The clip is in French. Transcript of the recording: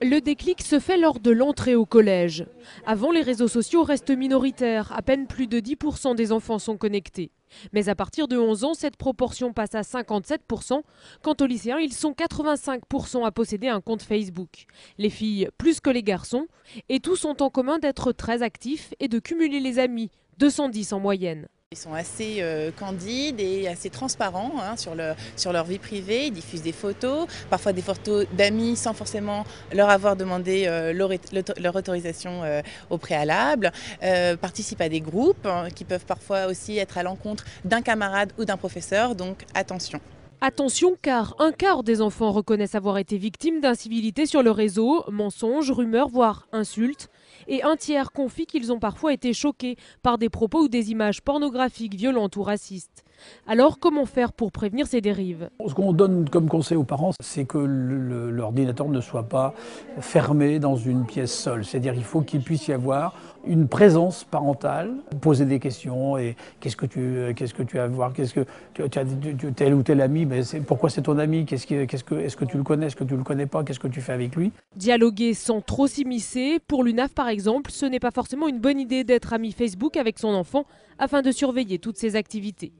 Le déclic se fait lors de l'entrée au collège. Avant, les réseaux sociaux restent minoritaires. À peine plus de 10% des enfants sont connectés. Mais à partir de 11 ans, cette proportion passe à 57%. Quant aux lycéens, ils sont 85% à posséder un compte Facebook. Les filles plus que les garçons. Et tous ont en commun d'être très actifs et de cumuler les amis, 210 en moyenne. Ils sont assez candides et assez transparents sur leur vie privée. Ils diffusent des photos, parfois des photos d'amis sans forcément leur avoir demandé leur autorisation au préalable. Participent à des groupes qui peuvent parfois aussi être à l'encontre d'un camarade ou d'un professeur, donc attention. Attention car un quart des enfants reconnaissent avoir été victimes d'incivilités sur le réseau, mensonges, rumeurs, voire insultes. Et un tiers confie qu'ils ont parfois été choqués par des propos ou des images pornographiques, violentes ou racistes. Alors comment faire pour prévenir ces dérives? Ce qu'on donne comme conseil aux parents, c'est que l'ordinateur ne soit pas fermé dans une pièce seule. C'est-à-dire qu'il faut qu'il puisse y avoir une présence parentale, poser des questions et qu'est-ce que tu as à voir, qu'est-ce que tu as tel ou tel ami, mais pourquoi c'est ton ami, est-ce que tu le connais, est-ce que tu le connais pas, qu'est-ce que tu fais avec lui? Dialoguer sans trop s'immiscer. Pour l'UNAF par exemple, ce n'est pas forcément une bonne idée d'être ami Facebook avec son enfant afin de surveiller toutes ses activités.